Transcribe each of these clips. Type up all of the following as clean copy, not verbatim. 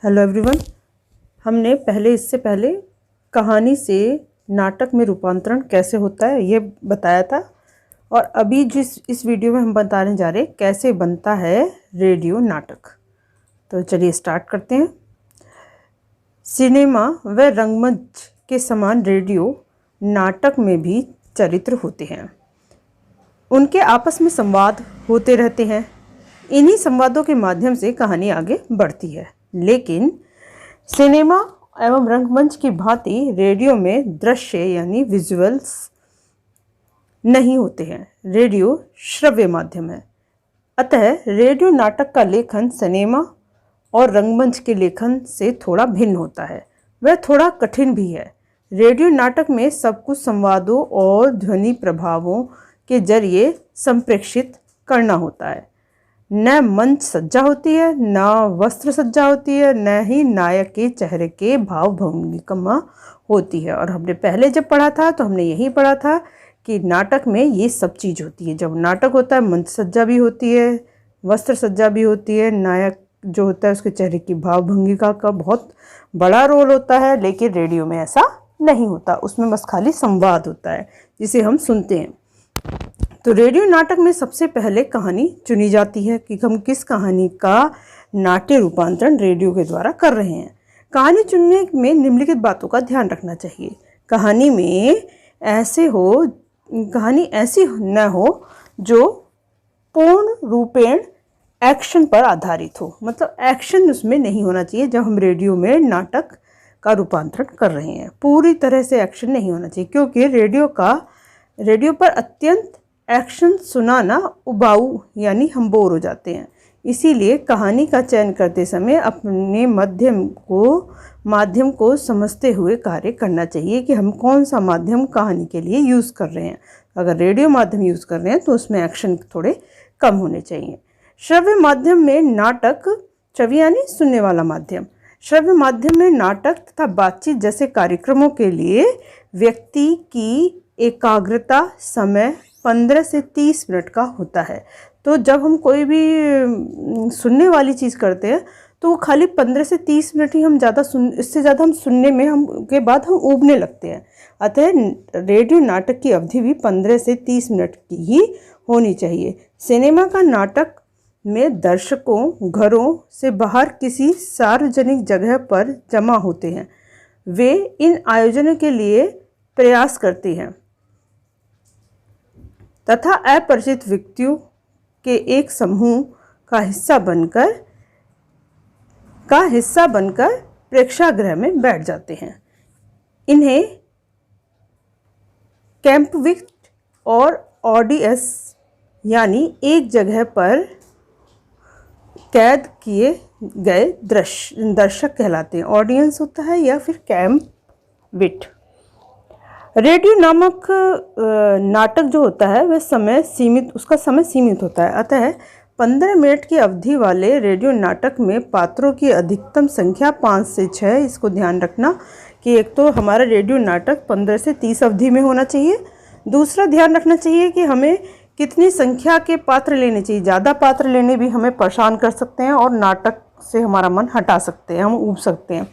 Hello everyone. हमने इससे पहले कहानी से नाटक में रूपांतरण कैसे होता है ये बताया था, और अभी इस वीडियो में हम बताने जा रहे हैं कैसे बनता है रेडियो नाटक। तो चलिए स्टार्ट करते हैं। सिनेमा व रंगमंच के समान रेडियो नाटक में भी चरित्र होते हैं। उनके आपस में संवाद होते रहते हैं। इन्हीं संवादों के माध्यम से कहानी आगे बढ़ती है। लेकिन सिनेमा एवं रंगमंच की भांति रेडियो में दृश्य यानी विजुअल्स नहीं होते हैं। रेडियो श्रव्य माध्यम है। अतः रेडियो नाटक का लेखन सिनेमा और रंगमंच के लेखन से थोड़ा भिन्न होता है, वह थोड़ा कठिन भी है। रेडियो नाटक में सब कुछ संवादों और ध्वनि प्रभावों के जरिए संप्रेषित करना होता है। न मंच सज्जा होती है, न वस्त्र सज्जा होती है, न ही नायक के चेहरे के भाव भंगिमा होती है। और हमने पहले जब पढ़ा था तो हमने यही पढ़ा था कि नाटक में ये सब चीज़ होती है। जब नाटक होता है मंच सज्जा भी होती है, वस्त्र सज्जा भी होती है, नायक जो होता है उसके चेहरे की भाव भंगिमा का बहुत बड़ा रोल होता है। लेकिन रेडियो में ऐसा नहीं होता, उसमें बस खाली संवाद होता है जिसे हम सुनते हैं। तो रेडियो नाटक में सबसे पहले कहानी चुनी जाती है कि हम किस कहानी का नाट्य रूपांतरण रेडियो के द्वारा कर रहे हैं। कहानी चुनने में निम्नलिखित बातों का ध्यान रखना चाहिए। कहानी ऐसी न हो जो पूर्ण रूपेण एक्शन पर आधारित हो, मतलब एक्शन उसमें नहीं होना चाहिए। जब हम रेडियो में नाटक का रूपांतरण कर रहे हैं पूरी तरह से एक्शन नहीं होना चाहिए, क्योंकि रेडियो पर अत्यंत एक्शन सुनाना उबाऊ यानी हम बोर हो जाते हैं। इसीलिए कहानी का चयन करते समय अपने माध्यम को समझते हुए कार्य करना चाहिए कि हम कौन सा माध्यम कहानी के लिए यूज़ कर रहे हैं। अगर रेडियो माध्यम यूज़ कर रहे हैं तो उसमें एक्शन थोड़े कम होने चाहिए। श्रव्य माध्यम में नाटक, छवि यानी सुनने वाला माध्यम, श्रव्य माध्यम में नाटक तथा बातचीत जैसे कार्यक्रमों के लिए व्यक्ति की एकाग्रता समय 15 से 30 मिनट का होता है। तो जब हम कोई भी सुनने वाली चीज़ करते हैं तो वो खाली 15 से 30 मिनट ही हम इससे ज़्यादा हम सुनने में के बाद हम ऊबने लगते हैं। अतः रेडियो नाटक की अवधि भी 15 से 30 मिनट की ही होनी चाहिए। सिनेमा का नाटक में दर्शकों घरों से बाहर किसी सार्वजनिक जगह पर जमा होते हैं। वे इन आयोजनों के लिए प्रयास करते हैं तथा अपरिचित व्यक्तियों के एक समूह का हिस्सा बनकर प्रेक्षागृह में बैठ जाते हैं। इन्हें कैंपविक्ट और ऑडियंस यानी एक जगह पर कैद किए गए दर्शक कहलाते हैं। ऑडियंस होता है या फिर कैंपविक्ट। रेडियो नामक नाटक जो होता है वह उसका समय सीमित होता है। अतः 15 मिनट की अवधि वाले रेडियो नाटक में पात्रों की अधिकतम संख्या 5 से 6। इसको ध्यान रखना कि एक तो हमारा रेडियो नाटक 15 से 30 अवधि में होना चाहिए। दूसरा ध्यान रखना चाहिए कि हमें कितनी संख्या के पात्र लेने चाहिए। ज़्यादा पात्र लेने भी हमें परेशान कर सकते हैं और नाटक से हमारा मन हटा सकते हैं, हम ऊब सकते हैं।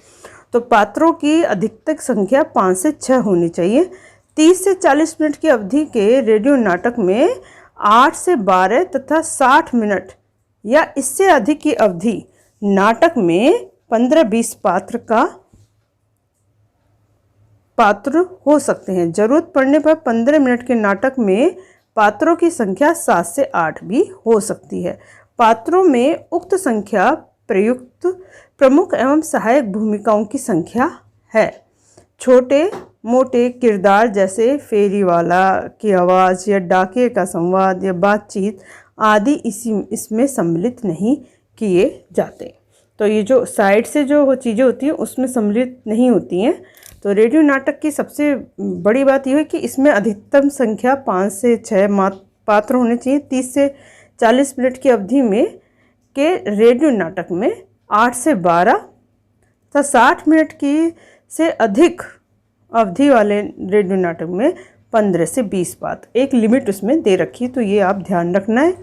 तो पात्रों की अधिकतम संख्या 5 से 6 होनी चाहिए। 30 से 40 मिनट की अवधि के रेडियो नाटक में 8 से 12 तथा 60 मिनट या इससे अधिक की अवधि नाटक में 15-20 पात्र हो सकते हैं। जरूरत पड़ने पर 15 मिनट के नाटक में पात्रों की संख्या 7 से 8 भी हो सकती है। पात्रों में उक्त संख्या प्रयुक्त प्रमुख एवं सहायक भूमिकाओं की संख्या है। छोटे मोटे किरदार जैसे फेरीवाला की आवाज़ या डाकिये का संवाद या बातचीत आदि इसमें सम्मिलित नहीं किए जाते। तो ये जो साइड से जो चीज़ें होती हैं उसमें सम्मिलित नहीं होती हैं। तो रेडियो नाटक की सबसे बड़ी बात यह है कि इसमें अधिकतम संख्या 5 से 6 पात्र होने चाहिए। 30 से 40 मिनट की अवधि में के रेडियो नाटक में 8 से 12 तथा 60 मिनट की से अधिक अवधि वाले रेडियो नाटक में 15 से 20 पात्र, एक लिमिट उसमें दे रखी। तो ये आप ध्यान रखना है।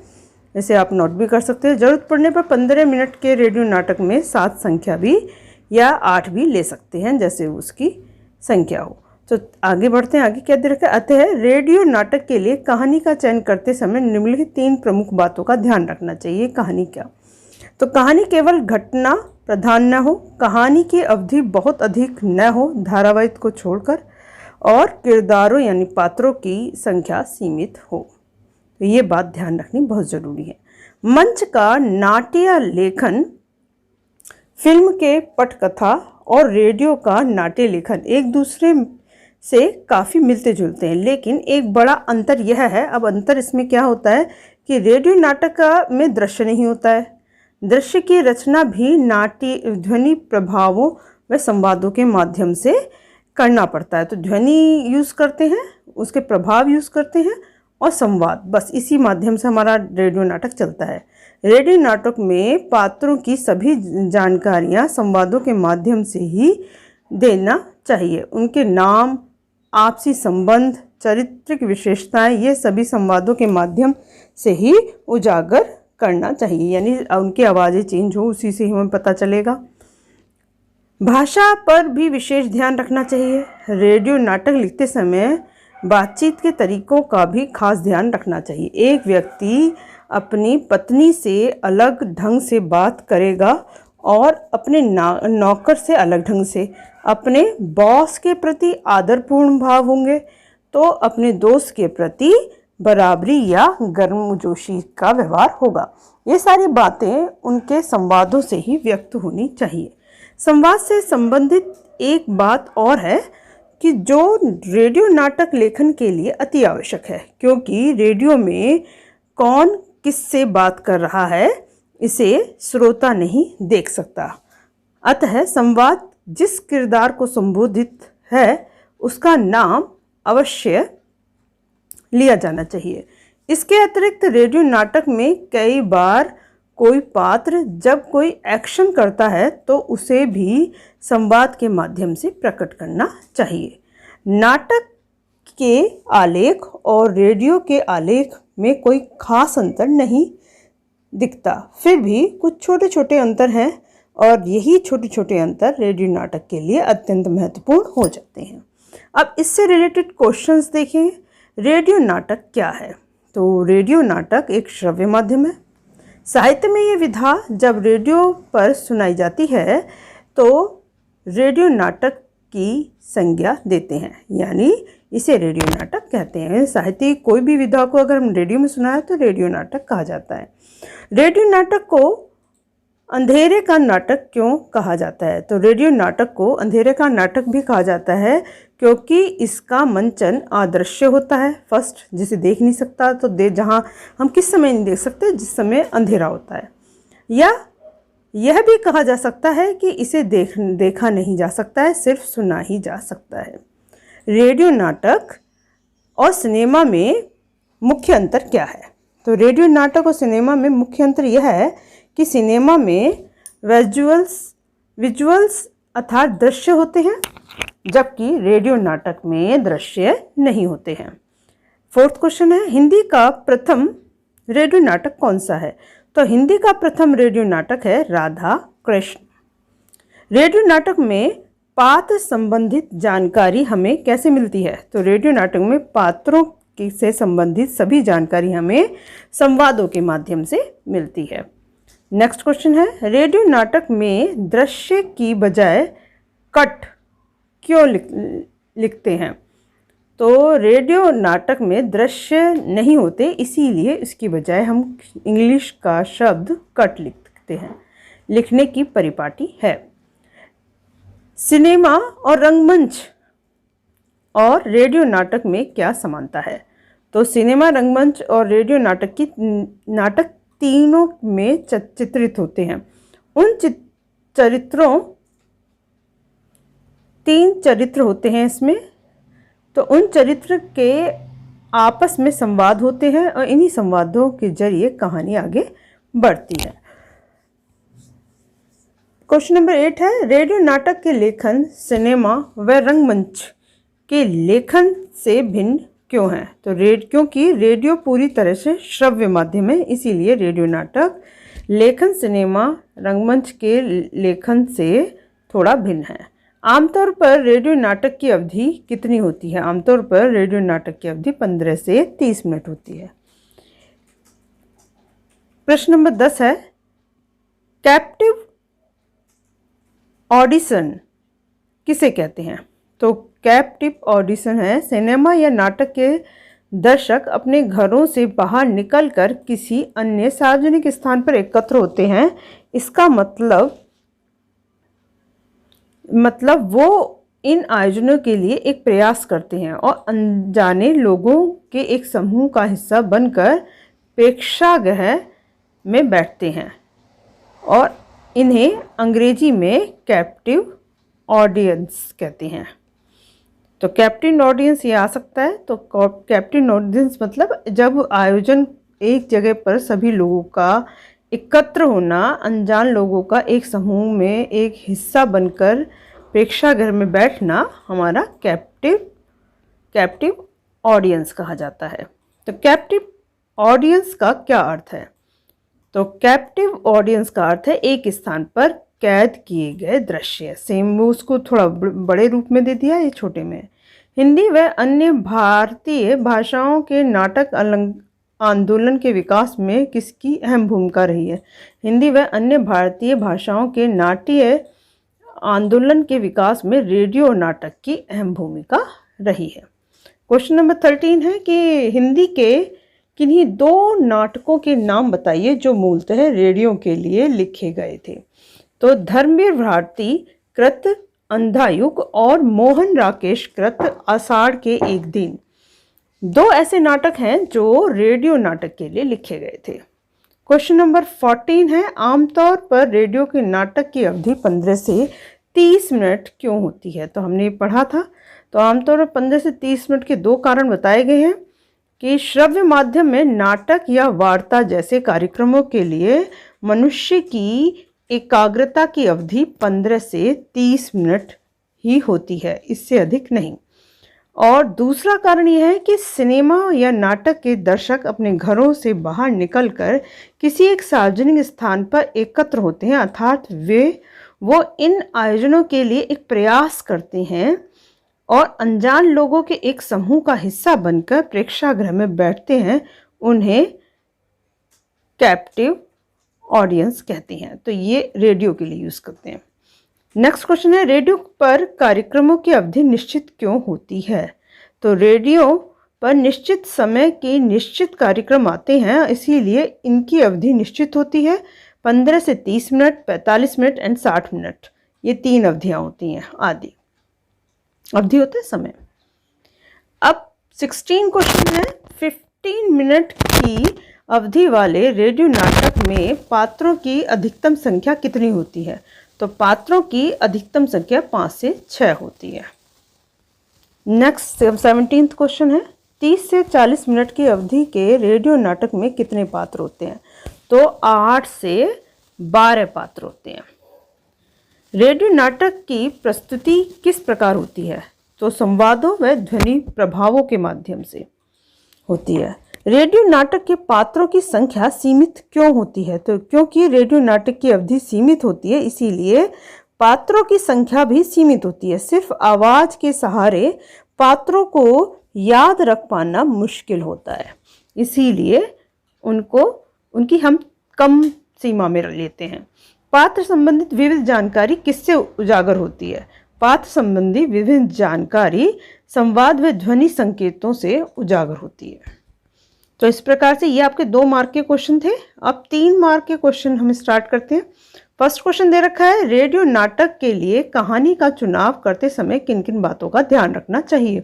इसे आप नोट भी कर सकते हैं। ज़रूरत पड़ने पर 15 मिनट के रेडियो नाटक में 7 संख्या भी या 8 भी ले सकते हैं, जैसे उसकी संख्या हो। तो आगे बढ़ते हैं। आगे क्या दे रखा है? अतः रेडियो नाटक के लिए कहानी का चयन करते समय निम्नलिखित 3 प्रमुख बातों का ध्यान रखना चाहिए। कहानी क्या? तो कहानी केवल घटना प्रधान न हो, कहानी की अवधि बहुत अधिक न हो धारावाहिक को छोड़कर, और किरदारों यानी पात्रों की संख्या सीमित हो। तो ये बात ध्यान रखनी बहुत ज़रूरी है। मंच का नाट्य लेखन, फिल्म के पटकथा और रेडियो का नाट्य लेखन एक दूसरे से काफ़ी मिलते जुलते हैं, लेकिन एक बड़ा अंतर यह है, अब अंतर इसमें क्या होता है कि रेडियो नाटक में दृश्य नहीं होता है। दृश्य की रचना भी नाट्य ध्वनि प्रभावों व संवादों के माध्यम से करना पड़ता है। तो ध्वनि यूज़ करते हैं, उसके प्रभाव यूज़ करते हैं और संवाद, बस इसी माध्यम से हमारा रेडियो नाटक चलता है। रेडियो नाटक में पात्रों की सभी जानकारियाँ संवादों के माध्यम से ही देना चाहिए। उनके नाम, आपसी संबंध, चारित्रिक विशेषताएं, ये सभी संवादों के माध्यम से ही उजागर करना चाहिए, यानी उनकी आवाज़ें चेंज हो, उसी से ही हमें पता चलेगा। भाषा पर भी विशेष ध्यान रखना चाहिए। रेडियो नाटक लिखते समय बातचीत के तरीकों का भी खास ध्यान रखना चाहिए। एक व्यक्ति अपनी पत्नी से अलग ढंग से बात करेगा और अपने नौकर से अलग ढंग से, अपने बॉस के प्रति आदरपूर्ण भाव होंगे तो अपने दोस्त के प्रति बराबरी या गर्मजोशी का व्यवहार होगा। ये सारी बातें उनके संवादों से ही व्यक्त होनी चाहिए। संवाद से संबंधित एक बात और है कि जो रेडियो नाटक लेखन के लिए अति आवश्यक है, क्योंकि रेडियो में कौन किससे बात कर रहा है इसे श्रोता नहीं देख सकता। अतः संवाद जिस किरदार को संबोधित है उसका नाम अवश्य लिया जाना चाहिए। इसके अतिरिक्त रेडियो नाटक में कई बार कोई पात्र जब कोई एक्शन करता है तो उसे भी संवाद के माध्यम से प्रकट करना चाहिए। नाटक के आलेख और रेडियो के आलेख में कोई खास अंतर नहीं दिखता, फिर भी कुछ छोटे छोटे अंतर हैं और यही छोटे छोटे अंतर रेडियो नाटक के लिए अत्यंत महत्वपूर्ण हो जाते हैं। अब इससे रिलेटेड क्वेश्चंस देखें। रेडियो नाटक क्या है? तो रेडियो नाटक एक श्रव्य माध्यम है। साहित्य में ये विधा जब रेडियो पर सुनाई जाती है तो रेडियो नाटक की संज्ञा देते हैं, यानी इसे रेडियो नाटक कहते हैं। साहित्य कोई भी विधा को अगर हम रेडियो में सुनाए तो रेडियो नाटक कहा जाता है। रेडियो नाटक को अंधेरे का नाटक क्यों कहा जाता है? तो रेडियो नाटक को अंधेरे का नाटक भी कहा जाता है क्योंकि इसका मंचन अदृश्य होता है। फर्स्ट, जिसे देख नहीं सकता, तो जहाँ हम किस समय नहीं देख सकते, जिस समय अंधेरा होता है। या यह भी कहा जा सकता है कि इसे देखा नहीं जा सकता है, सिर्फ सुना ही जा सकता है। रेडियो नाटक और सिनेमा में मुख्य अंतर क्या है? तो रेडियो नाटक और सिनेमा में मुख्य अंतर यह है कि सिनेमा में विजुअल्स अर्थात दृश्य होते हैं, जबकि रेडियो नाटक में दृश्य नहीं होते हैं। फोर्थ क्वेश्चन है, हिंदी का प्रथम रेडियो नाटक कौन सा है? तो हिंदी का प्रथम रेडियो नाटक है राधा कृष्ण। रेडियो नाटक में पात्र संबंधित जानकारी हमें कैसे मिलती है? तो रेडियो नाटक में पात्रों से संबंधित सभी जानकारी हमें संवादों के माध्यम से मिलती है। नेक्स्ट क्वेश्चन है, रेडियो नाटक में दृश्य की बजाय कट क्यों लिखते हैं? तो रेडियो नाटक में दृश्य नहीं होते, इसीलिए इसकी बजाय हम इंग्लिश का शब्द कट लिखते हैं। लिखने की परिपाटी है। सिनेमा और रंगमंच और रेडियो नाटक में क्या समानता है? तो सिनेमा, रंगमंच और रेडियो नाटक तीनों में चित्रित होते हैं। उन चरित्रों, 3 चरित्र होते हैं इसमें, तो उन चरित्र के आपस में संवाद होते हैं और इन्हीं संवादों के जरिए कहानी आगे बढ़ती है। क्वेश्चन नंबर 8 है, रेडियो नाटक के लेखन सिनेमा व रंगमंच के लेखन से भिन्न क्यों हैं? तो क्योंकि रेडियो पूरी तरह से श्रव्य माध्यम है, इसीलिए रेडियो नाटक लेखन सिनेमा रंगमंच के लेखन से थोड़ा भिन्न है। आमतौर पर रेडियो नाटक की अवधि कितनी होती है? आमतौर पर रेडियो नाटक की अवधि 15 से 30 मिनट होती है। प्रश्न नंबर 10 है, कैप्टिव ऑडिशन किसे कहते हैं? तो कैप्टिव ऑडिशन है सिनेमा या नाटक के दर्शक अपने घरों से बाहर निकलकर किसी अन्य सार्वजनिक स्थान पर एकत्र होते हैं। इसका मतलब वो इन आयोजनों के लिए एक प्रयास करते हैं और अनजाने लोगों के एक समूह का हिस्सा बनकर प्रेक्षागृह में बैठते हैं और इन्हें अंग्रेजी में कैप्टिव ऑडियंस कहते हैं। तो कैप्टिव ऑडियंस ये आ सकता है। तो कैप्टिव ऑडियंस मतलब जब आयोजन एक जगह पर सभी लोगों का एकत्र होना, अनजान लोगों का एक समूह में एक हिस्सा बनकर प्रेक्षागृह में बैठना हमारा कैप्टिव ऑडियंस कहा जाता है। तो कैप्टिव ऑडियंस का क्या अर्थ है? तो कैप्टिव ऑडियंस का अर्थ है एक स्थान पर कैद किए गए दृश्य। सेम वो उसको थोड़ा बड़े रूप में दे दिया, ये छोटे में। हिंदी व अन्य भारतीय भाषाओं के नाटक आंदोलन के विकास में किसकी अहम भूमिका रही है? हिंदी व अन्य भारतीय भाषाओं के नाट्य आंदोलन के विकास में रेडियो नाटक की अहम भूमिका रही है। क्वेश्चन नंबर 13 है कि हिंदी के किन्हीं 2 नाटकों के नाम बताइए जो मूलतः रेडियो के लिए लिखे गए थे। तो धर्मवीर भारती कृत अंधायुग और मोहन राकेश कृत आषाढ़ के एक दिन, 2 ऐसे नाटक हैं जो रेडियो नाटक के लिए लिखे गए थे। क्वेश्चन नंबर 14 है, आमतौर पर रेडियो के नाटक की अवधि 15 से 30 मिनट क्यों होती है? तो हमने पढ़ा था। तो आमतौर पर 15 से 30 मिनट के 2 कारण बताए गए हैं कि श्रव्य माध्यम में नाटक या वार्ता जैसे कार्यक्रमों के लिए मनुष्य की एकाग्रता की अवधि 15 से 30 मिनट ही होती है, इससे अधिक नहीं। और दूसरा कारण यह है कि सिनेमा या नाटक के दर्शक अपने घरों से बाहर निकलकर किसी एक सार्वजनिक स्थान पर एकत्र होते हैं, अर्थात वो इन आयोजनों के लिए एक प्रयास करते हैं और अनजान लोगों के एक समूह का हिस्सा बनकर प्रेक्षागृह में बैठते हैं। उन्हें कैप्टिव ऑडियंस कहते हैं। तो ये रेडियो के लिए यूज़ करते हैं। नेक्स्ट क्वेश्चन है, रेडियो पर कार्यक्रमों की अवधि निश्चित क्यों होती है? तो रेडियो पर निश्चित समय के निश्चित कार्यक्रम आते हैं, इसीलिए इनकी अवधि निश्चित होती है। 15 से 30 मिनट, 45 मिनट एंड 60 मिनट, ये 3 अवधियाँ होती हैं। आदि अवधि होता है समय। अब 16 क्वेश्चन है, 15 मिनट की अवधि वाले रेडियो नाटक में पात्रों की अधिकतम संख्या कितनी होती है? तो पात्रों की अधिकतम संख्या 5 से 6 होती है। नेक्स्ट 17th क्वेश्चन है, 30 से 40 मिनट की अवधि के रेडियो नाटक में कितने पात्र होते हैं? तो 8 से 12 पात्र होते हैं। रेडियो नाटक की प्रस्तुति किस प्रकार होती है? तो संवादों व ध्वनि प्रभावों के माध्यम से होती है। रेडियो नाटक के पात्रों की संख्या सीमित क्यों होती है? तो क्योंकि रेडियो नाटक की अवधि सीमित होती है, इसीलिए पात्रों की संख्या भी सीमित होती है। सिर्फ आवाज के सहारे पात्रों को याद रख पाना मुश्किल होता है, इसीलिए उनकी हम कम सीमा में लेते हैं। पात्र संबंधित विविध जानकारी किससे उजागर होती है? पात्र संबंधी विभिन्न जानकारी संवाद व ध्वनि संकेतों से उजागर होती है। तो इस प्रकार से ये आपके 2 मार्क के क्वेश्चन थे। अब 3 मार्क के क्वेश्चन हम स्टार्ट करते हैं। फर्स्ट क्वेश्चन दे रखा है, रेडियो नाटक के लिए कहानी का चुनाव करते समय किन किन बातों का ध्यान रखना चाहिए?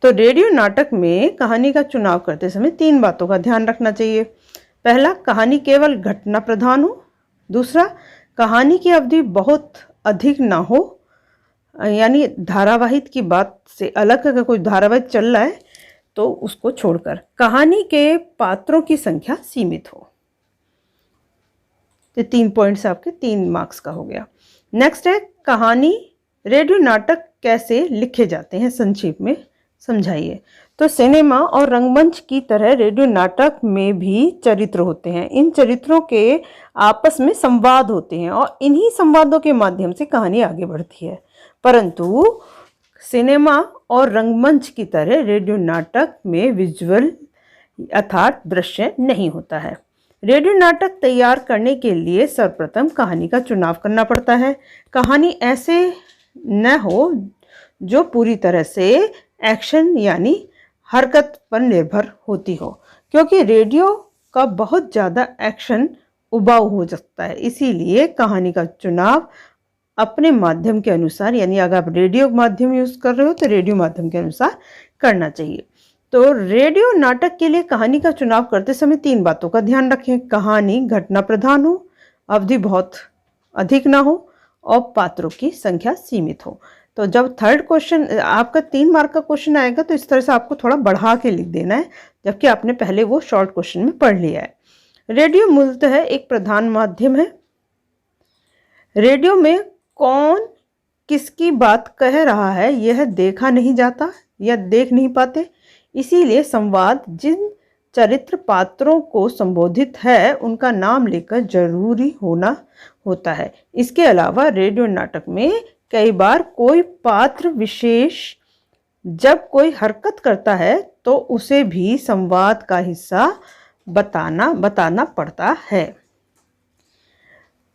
तो रेडियो नाटक में कहानी का चुनाव करते समय 3 बातों का ध्यान रखना चाहिए। पहला, कहानी केवल घटना प्रधान हो। दूसरा, कहानी की अवधि बहुत अधिक ना हो, यानी धारावाहिक की बात से अलग अगर कोई धारावाहिक चल रहा है तो उसको छोड़कर कहानी के पात्रों की संख्या सीमित हो। तो 3 पॉइंट्स आपके 3 मार्क्स का हो गया। नेक्स्ट है, कहानी रेडियो नाटक कैसे लिखे जाते हैं? संक्षेप में समझाइए। तो सिनेमा और रंगमंच की तरह रेडियो नाटक में भी चरित्र होते हैं। इन चरित्रों के आपस में संवाद होते हैं और इन्हीं संवादों के माध्यम से कहानी आगे बढ़ती है। परंतु सिनेमा और रंगमंच की तरह रेडियो नाटक में विजुअल अर्थात दृश्य नहीं होता है। रेडियो नाटक तैयार करने के लिए सर्वप्रथम कहानी का चुनाव करना पड़ता है। कहानी ऐसे न हो जो पूरी तरह से एक्शन यानी हरकत पर निर्भर होती हो, क्योंकि रेडियो का बहुत ज़्यादा एक्शन उबाऊ हो सकता है। इसीलिए कहानी का चुनाव अपने माध्यम के अनुसार, यानी अगर आप रेडियो माध्यम यूज़ कर रहे हो तो रेडियो माध्यम के अनुसार करना चाहिए। तो रेडियो नाटक के लिए कहानी का चुनाव करते समय 3 बातों का ध्यान रखें। कहानी घटना प्रधान हो, अवधि बहुत अधिक ना हो और पात्रों की संख्या सीमित हो। तो जब थर्ड क्वेश्चन आपका 3 मार्क का क्वेश्चन आएगा तो इस तरह से आपको थोड़ा बढ़ा के लिख देना है, जबकि आपने पहले वो शॉर्ट क्वेश्चन में पढ़ लिया है। रेडियो मूलतः एक प्रधान माध्यम है। रेडियो में कौन किसकी बात कह रहा है यह देखा नहीं जाता या देख नहीं पाते, इसीलिए संवाद जिन चरित्र पात्रों को संबोधित है उनका नाम लेकर जरूरी होना होता है। इसके अलावा रेडियो नाटक में कई बार कोई पात्र विशेष जब कोई हरकत करता है तो उसे भी संवाद का हिस्सा बताना पड़ता है।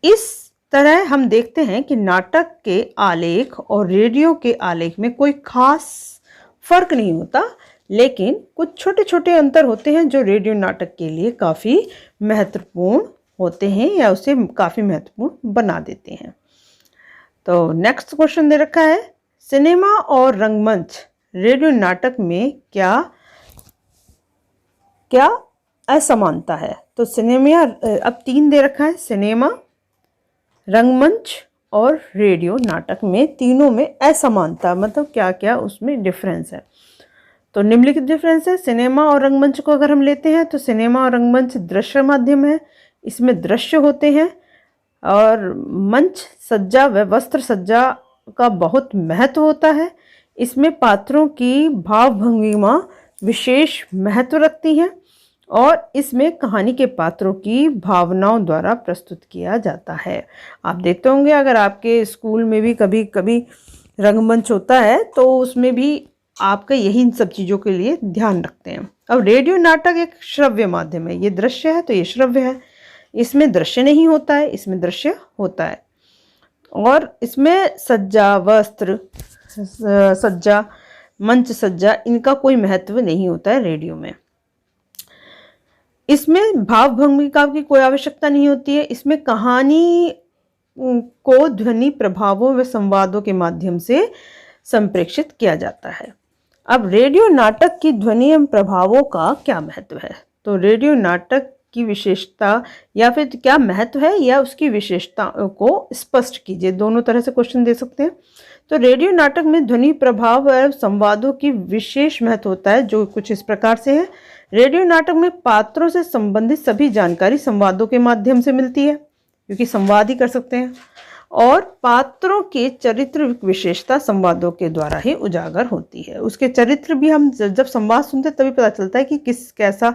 इस तरह हम देखते हैं कि नाटक के आलेख और रेडियो के आलेख में कोई खास फर्क नहीं होता, लेकिन कुछ छोटे छोटे अंतर होते हैं जो रेडियो नाटक के लिए काफ़ी महत्वपूर्ण होते हैं या उसे काफ़ी महत्वपूर्ण बना देते हैं। तो नेक्स्ट क्वेश्चन दे रखा है, सिनेमा और रंगमंच रेडियो नाटक में क्या क्या असमानता है। तो सिनेमा अब 3 दे रखा है, सिनेमा, रंगमंच और रेडियो नाटक में तीनों में असमानता, मतलब क्या क्या उसमें डिफरेंस है। तो निम्नलिखित डिफरेंस है। सिनेमा और रंगमंच को अगर हम लेते हैं तो सिनेमा और रंगमंच दृश्य माध्यम है, इसमें दृश्य होते हैं और मंच सज्जा व वस्त्र सज्जा का बहुत महत्व होता है। इसमें पात्रों की भावभंगिमा विशेष महत्व रखती हैं और इसमें कहानी के पात्रों की भावनाओं द्वारा प्रस्तुत किया जाता है। आप देखते होंगे अगर आपके स्कूल में भी कभी कभी रंगमंच होता है तो उसमें भी आपका यही सब चीज़ों के लिए ध्यान रखते हैं। अब रेडियो नाटक एक श्रव्य माध्यम है, ये दृश्य है तो ये श्रव्य है, इसमें दृश्य नहीं होता है, इसमें दृश्य होता है। और इसमें सज्जा, वस्त्र सज्जा, मंच सज्जा, इनका कोई महत्व नहीं होता है रेडियो में। इसमें भाव भूमिका की कोई आवश्यकता नहीं होती है। इसमें कहानी को ध्वनि प्रभावों व संवादों के माध्यम से संप्रेषित किया जाता है। अब रेडियो नाटक की ध्वनि एवं प्रभावों का क्या महत्व है। तो रेडियो नाटक की विशेषता या फिर क्या महत्व है या उसकी विशेषता को स्पष्ट कीजिए, दोनों तरह से क्वेश्चन दे सकते हैं। तो रेडियो नाटक में ध्वनि प्रभाव एवं संवादों की विशेष महत्व होता है, जो कुछ इस प्रकार से है। रेडियो नाटक में पात्रों से संबंधित सभी जानकारी संवादों के माध्यम से मिलती है, क्योंकि संवाद ही कर सकते हैं, और पात्रों के चरित्र विशेषता संवादों के द्वारा ही उजागर होती है। उसके चरित्र भी हम जब संवाद सुनते हैं तभी पता चलता है कि किस कैसा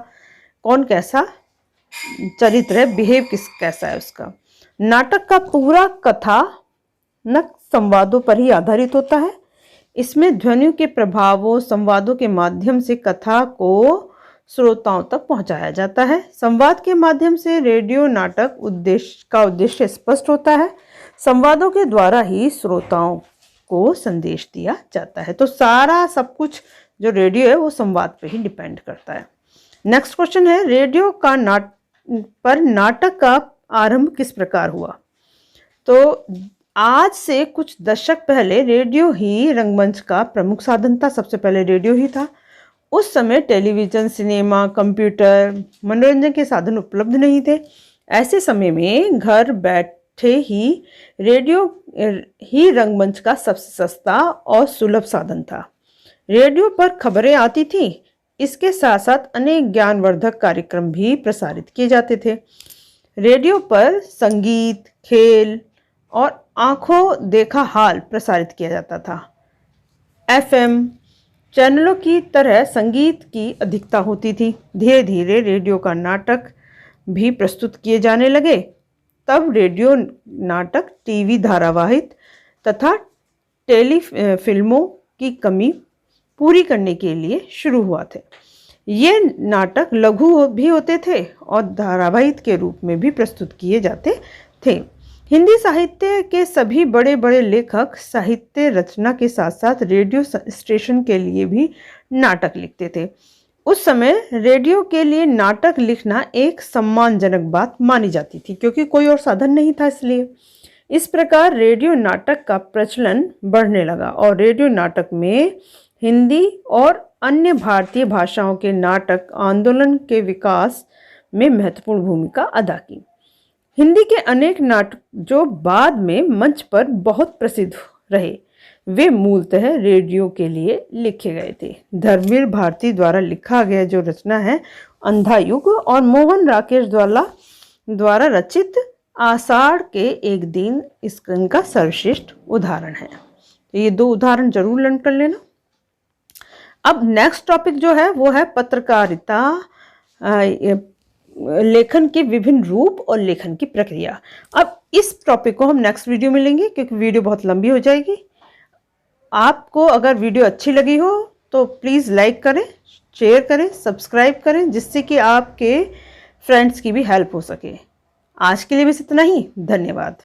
कौन कैसा चरित्र है, बिहेव किस कैसा है उसका। नाटक का पूरा कथानक संवादों पर ही आधारित होता है। इसमें ध्वनियों के प्रभावों संवादों के माध्यम से कथा को श्रोताओं तक पहुंचाया जाता है। संवाद के माध्यम से रेडियो नाटक उद्देश्य स्पष्ट होता है। संवादों के द्वारा ही श्रोताओं को संदेश दिया जाता है। तो सारा सब कुछ जो रेडियो है वो संवाद पे ही डिपेंड करता है। नेक्स्ट क्वेश्चन है, रेडियो का नाटक का आरंभ किस प्रकार हुआ। तो आज से कुछ दशक पहले रेडियो ही रंगमंच का प्रमुख साधन था। सबसे पहले रेडियो ही था। उस समय टेलीविज़न, सिनेमा, कंप्यूटर, मनोरंजन के साधन उपलब्ध नहीं थे। ऐसे समय में घर बैठे ही रेडियो ही रंगमंच का सबसे सस्ता और सुलभ साधन था। रेडियो पर खबरें आती थीं, इसके साथ साथ अनेक ज्ञानवर्धक कार्यक्रम भी प्रसारित किए जाते थे। रेडियो पर संगीत, खेल और आंखों देखा हाल प्रसारित किया जाता था। FM, चैनलों की तरह संगीत की अधिकता होती थी। धीरे धीरे रेडियो का नाटक भी प्रस्तुत किए जाने लगे। तब रेडियो नाटक टीवी धारावाहिक तथा टेली फिल्मों की कमी पूरी करने के लिए शुरू हुआ थे। ये नाटक लघु भी होते थे और धारावाहिक के रूप में भी प्रस्तुत किए जाते थे। हिंदी साहित्य के सभी बड़े बड़े लेखक साहित्य रचना के साथ साथ रेडियो स्टेशन के लिए भी नाटक लिखते थे। उस समय रेडियो के लिए नाटक लिखना एक सम्मानजनक बात मानी जाती थी, क्योंकि कोई और साधन नहीं था। इसलिए इस प्रकार रेडियो नाटक का प्रचलन बढ़ने लगा और रेडियो नाटक में हिंदी और अन्य भारतीय भाषाओं के नाटक आंदोलन के विकास में महत्वपूर्ण भूमिका अदा की। हिंदी के अनेक नाटक जो बाद में मंच पर बहुत प्रसिद्ध रहे, वे मूलतः रेडियो के लिए लिखे गए थे। धर्मवीर भारती द्वारा लिखा गया जो रचना है अंधा युग और मोहन राकेश द्वारा रचित आषाढ़ के एक दिन इनका सर्वश्रेष्ठ उदाहरण है। ये दो उदाहरण जरूर लर्न कर लेना। अब नेक्स्ट टॉपिक जो है वो है पत्रकारिता, लेखन के विभिन्न रूप और लेखन की प्रक्रिया। अब इस टॉपिक को हम नेक्स्ट वीडियो में लेंगे, क्योंकि वीडियो बहुत लंबी हो जाएगी। आपको अगर वीडियो अच्छी लगी हो तो प्लीज़ लाइक करें, शेयर करें, सब्सक्राइब करें, जिससे कि आपके फ्रेंड्स की भी हेल्प हो सके। आज के लिए बस इतना ही। धन्यवाद।